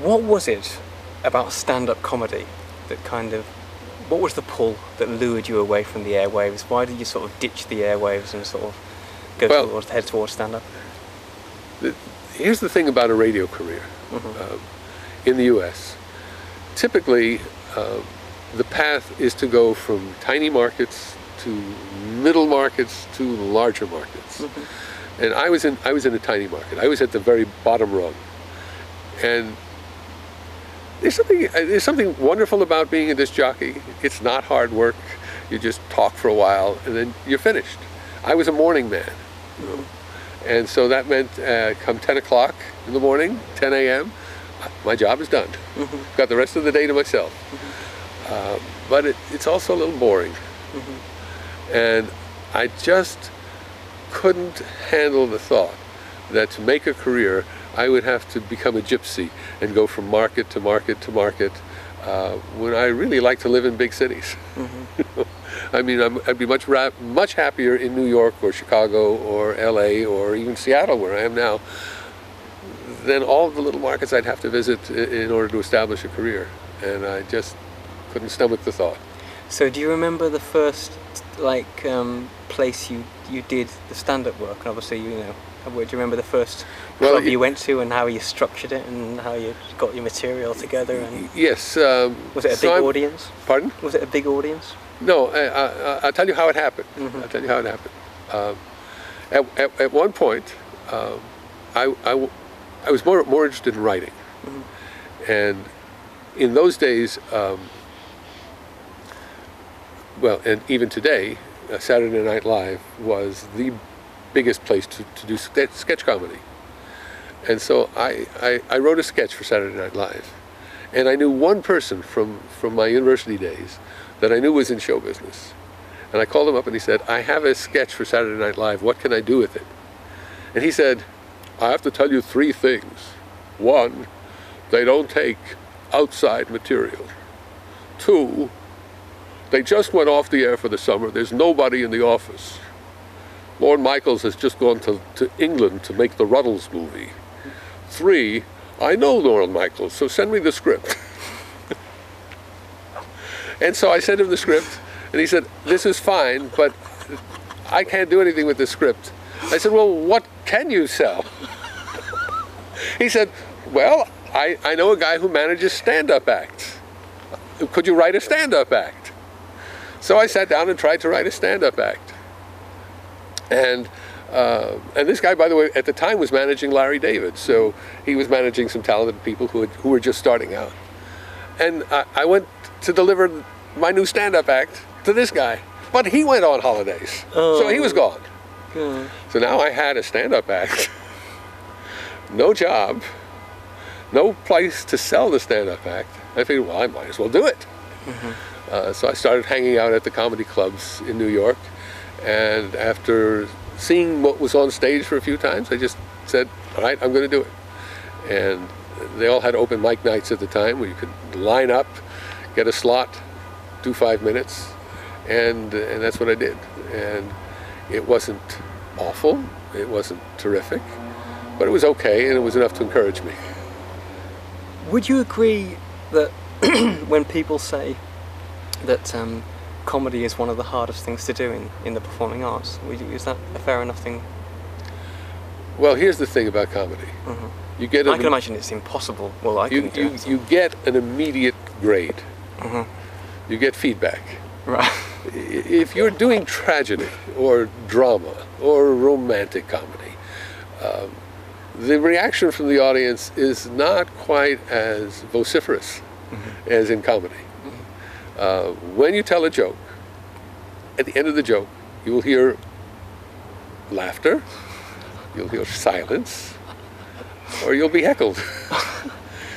What was it about stand-up comedy that kind of, what was the pull that lured you away from the airwaves? Why did you sort of ditch the airwaves and sort of go head towards stand-up? Here's the thing about a radio career in the U.S. Typically, the path is to go from tiny markets to middle markets to larger markets. And I was in a tiny market. I was at the very bottom rung. And there's something wonderful about being a disc jockey. It's not hard work. You just talk for a while and then you're finished. I was a morning man. And so that meant come 10 o'clock in the morning, 10 a.m., my job is done. Got the rest of the day to myself. But it's also a little boring. And I just couldn't handle the thought that to make a career, I would have to become a gypsy and go from market to market to market when I really like to live in big cities. I mean, I'd be much happier in New York or Chicago or LA or even Seattle, where I am now, than all the little markets I'd have to visit in order to establish a career. And I just couldn't stomach the thought. So do you remember the first place you did the stand-up work? And obviously, do you remember the first club you went to and how you structured it and how you got your material together? And yes. Was it a big audience? Pardon? Was it a big audience? No, I'll tell you how it happened. I'll tell you how it happened. At one point, I was more interested in writing. And in those days, and even today, Saturday Night Live was the biggest place to do sketch comedy. And so I wrote a sketch for Saturday Night Live. And I knew one person from my university days that I knew was in show business. And I called him up and he said, I have a sketch for Saturday Night Live, what can I do with it? And he said, I have to tell you 3 things. 1, they don't take outside material. 2, they just went off the air for the summer, there's nobody in the office. Lord Michaels has just gone to England to make the Ruddles movie. 3, I know Lord Michaels, so send me the script. And so I sent him the script, and he said, this is fine, but I can't do anything with this script. I said, well, what can you sell? He said, well, I know a guy who manages stand-up acts. Could you write a stand-up act? So I sat down and tried to write a stand-up act. And this guy, by the way, at the time was managing Larry David, so he was managing some talented people who were just starting out. And I went to deliver my new stand-up act to this guy, but he went on holidays, so he was gone. So now I had a stand-up act, no job, no place to sell the stand-up act. I figured, well, I might as well do it. So I started hanging out at the comedy clubs in New York, and after seeing what was on stage for a few times, I just said, all right, I'm going to do it. And they all had open mic nights at the time where you could line up, get a slot, do 5 minutes, and that's what I did. And it wasn't awful, it wasn't terrific, but it was okay, and it was enough to encourage me. Would you agree that when people say that comedy is one of the hardest things to do in the performing arts, is that a fair enough thing? Well, here's the thing about comedy. You get I can imagine it's impossible. Well, I can do it. You get an immediate grade. You get feedback. Right. If you're doing tragedy or drama or romantic comedy, the reaction from the audience is not quite as vociferous as in comedy. When you tell a joke, at the end of the joke, you will hear laughter, you'll hear silence, or you'll be heckled.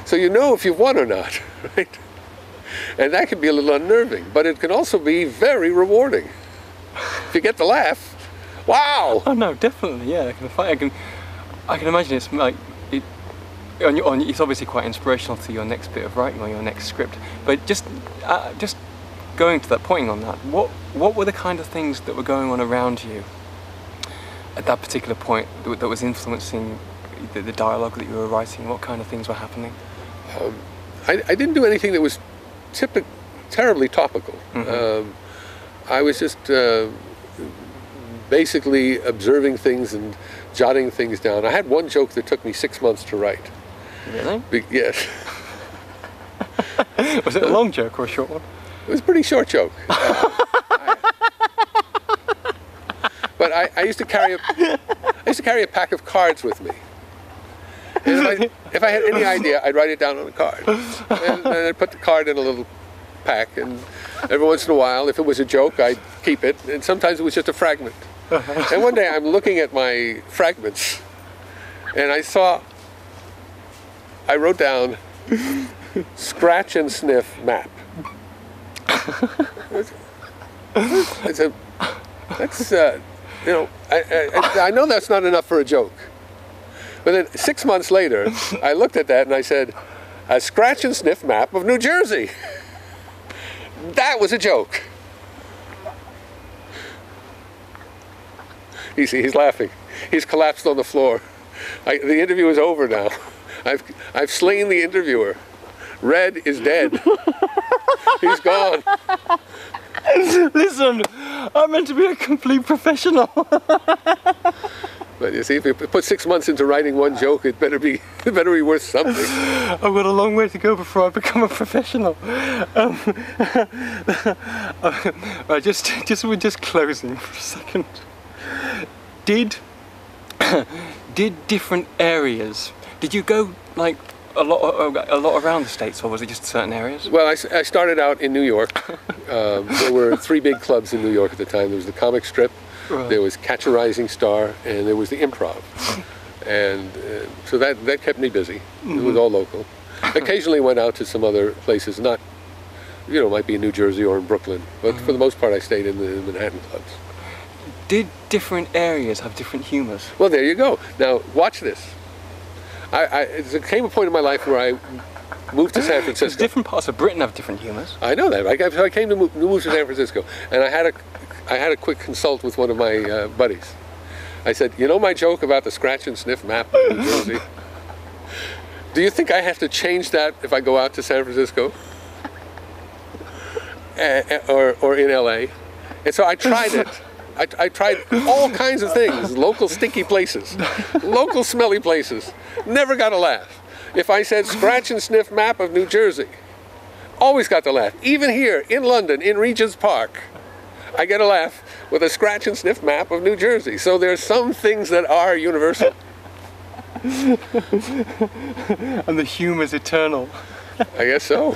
So you know if you've won or not, right? And that can be a little unnerving, but it can also be very rewarding. If you get the laugh, wow! Oh no, definitely, yeah. I can imagine it's like it's obviously quite inspirational to your next bit of writing or your next script. But just going to that, pointing on that, what were the kind of things that were going on around you at that particular point that was influencing the dialogue that you were writing? What kind of things were happening? I didn't do anything that was terribly topical. I was just basically observing things and jotting things down. I had one joke that took me 6 months to write. Really? Yes. Was it a long joke or a short one? It was a pretty short joke. But I used to carry a pack of cards with me. And if I had any idea, I'd write it down on a card. And I'd put the card in a little pack, and every once in a while, if it was a joke, I'd keep it, and sometimes it was just a fragment. And one day I'm looking at my fragments, and I wrote down, scratch and sniff map. I said, that's, you know, I know that's not enough for a joke. But then 6 months later, I looked at that and I said, a scratch and sniff map of New Jersey. That was a joke. You see, he's laughing. He's collapsed on the floor. The interview is over now. I've slain the interviewer. Red is dead. He's gone. Listen, I'm meant to be a complete professional. But you see, if you put 6 months into writing one joke, it better be worth something. I've got a long way to go before I become a professional. Right, we're just closing for a second. Did different areas? Did you go like a lot around the States, or was it just certain areas? Well, I started out in New York. There were 3 big clubs in New York at the time. There was the Comic Strip, right. There was Catch a Rising Star, and there was the Improv. And so that kept me busy. It was all local. Occasionally went out to some other places, not, you know, might be in New Jersey or in Brooklyn, but for the most part I stayed in the Manhattan clubs. Did different areas have different humors? Well, there you go. Now, watch this. There came a point in my life where I moved to San Francisco. Different parts of Britain have different humors. I know that. I came to move to San Francisco, and I had a quick consult with one of my buddies. I said, you know my joke about the scratch and sniff map of New Jersey? Do you think I have to change that if I go out to San Francisco? Or in LA? And so I tried it. I tried all kinds of things, local stinky places, local smelly places. Never got a laugh. If I said scratch and sniff map of New Jersey, always got the laugh. Even here in London, in Regent's Park, I get a laugh with a scratch and sniff map of New Jersey. So there's some things that are universal. And the humor's eternal. I guess so.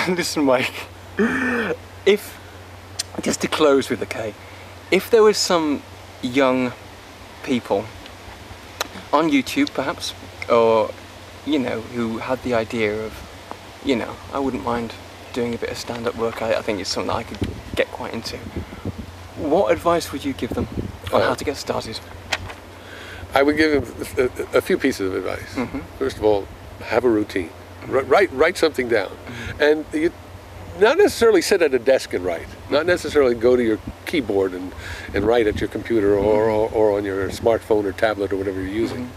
Listen, Mike, just to close with, okay, if there was some young people on YouTube perhaps, or, you know, who had the idea of, you know, I wouldn't mind doing a bit of stand-up work, I think it's something that I could get quite into, what advice would you give them on how to get started? I would give them a few pieces of advice. First of all, have a routine. Write something down. And you not necessarily sit at a desk and write. Not necessarily go to your keyboard and write at your computer or on your smartphone or tablet or whatever you're using.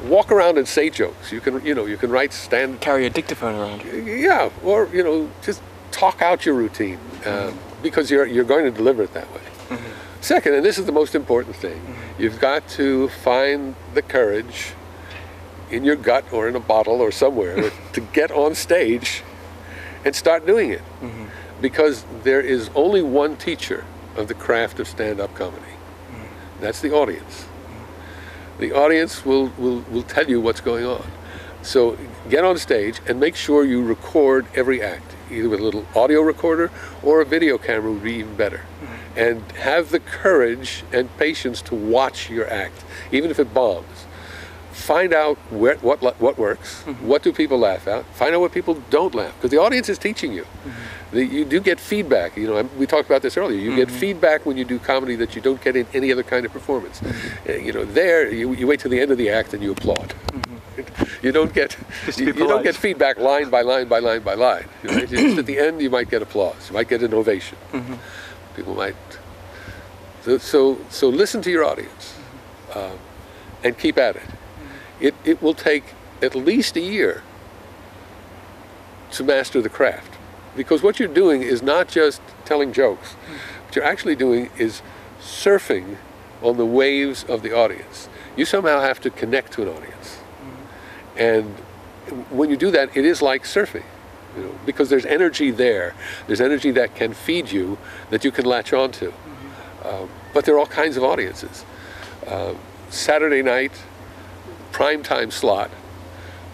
Walk around and say jokes. You can write carry a dictaphone around. Yeah, or just talk out your routine because you're going to deliver it that way. Second, and this is the most important thing, you've got to find the courage in your gut or in a bottle or somewhere to get on stage and start doing it. Because there is only one teacher of the craft of stand-up comedy. That's the audience. The audience will tell you what's going on. So get on stage and make sure you record every act, either with a little audio recorder or a video camera would be even better. And have the courage and patience to watch your act, even if it bombs. Find out what works, what do people laugh at, find out what people don't laugh, because the audience is teaching you. You do get feedback, we talked about this earlier, you get feedback when you do comedy that you don't get in any other kind of performance. There, you wait till the end of the act and you applaud. You don't get feedback line by line by line by line. Just at the end you might get applause, you might get an ovation. People might, so listen to your audience. and keep at it. It will take at least a year to master the craft, because what you're doing is not just telling jokes. What you're actually doing is surfing on the waves of the audience. You somehow have to connect to an audience, and when you do that, it is like surfing, you know, because there's energy there. There's energy that can feed you, that you can latch onto. But there are all kinds of audiences. Saturday night, prime time slot.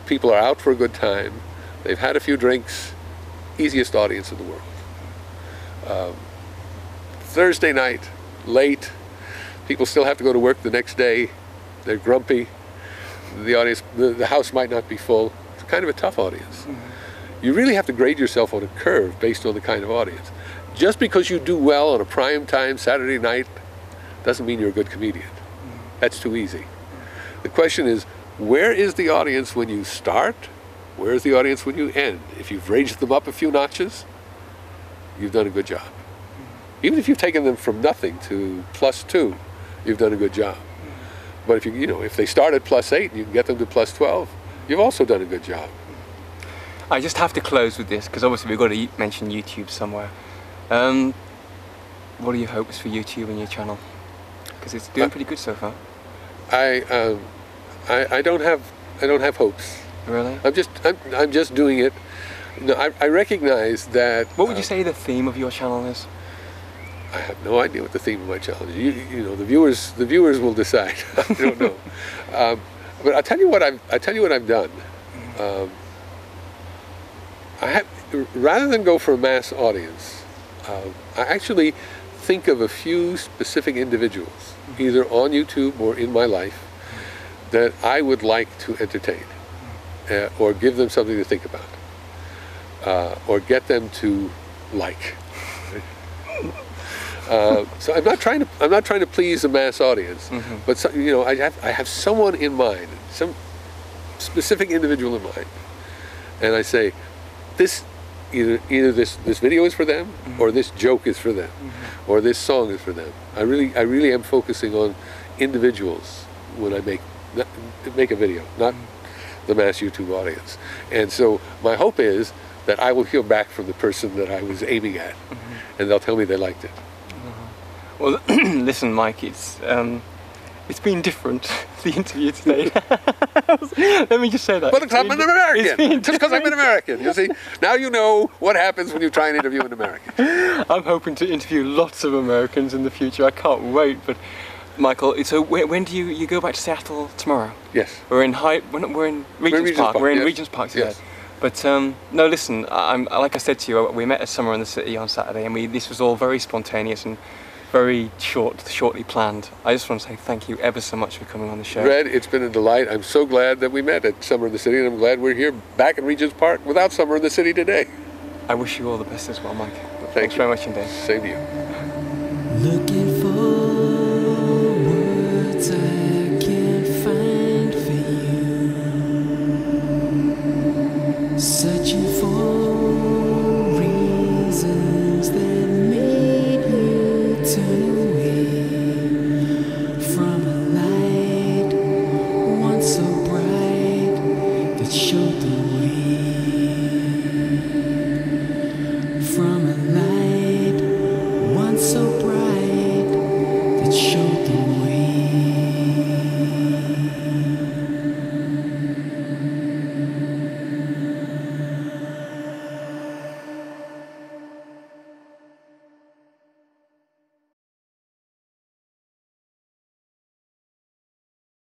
People are out for a good time. They've had a few drinks. Easiest audience in the world. Thursday night, late. People still have to go to work the next day. They're grumpy. The audience, the house might not be full. It's kind of a tough audience. You really have to grade yourself on a curve based on the kind of audience. Just because you do well on a prime time Saturday night doesn't mean you're a good comedian. That's too easy. The question is, where is the audience when you start? Where is the audience when you end? If you've raised them up a few notches, you've done a good job. Even if you've taken them from nothing to +2, you've done a good job. But if if they start at +8 and you can get them to +12, you've also done a good job. I just have to close with this, because obviously we've got to mention YouTube somewhere. What are your hopes for YouTube and your channel? Because it's doing pretty good so far. I don't have hopes. Really? I'm just doing it. No, I recognize that. What would you say the theme of your channel is? I have no idea what the theme of my channel is. You know, the viewers will decide. I don't know. But I'll tell you what I've done. Rather than go for a mass audience, I actually think of a few specific individuals, either on YouTube or in my life, that I would like to entertain, or give them something to think about, or get them to like. So I'm not trying to please a mass audience, but I have someone in mind, some specific individual in mind, and I say, either this video is for them, or this joke is for them, or this song is for them. I really am focusing on individuals when I make a video, not the mass YouTube audience. And so my hope is that I will hear back from the person that I was aiming at, and they'll tell me they liked it. Well, listen, Mike, it's been different, the interview today. Let me just say that. But I'm an American. Just because I'm an American. You see, now you know what happens when you try and interview an American. I'm hoping to interview lots of Americans in the future. I can't wait. But Michael, so when do you go back to Seattle tomorrow? Yes. We're in Regents Park. We're in Regents Park today. Yes. But no, listen. Like I said to you, we met at Summer in the City on Saturday, and this was all very spontaneous and very shortly planned. I just want to say thank you ever so much for coming on the show. Red, it's been a delight. I'm so glad that we met at Summer in the City, and I'm glad we're here back in Regents Park without Summer in the City today. I wish you all the best as well, Mike. Thanks very much indeed. Same to you. Looking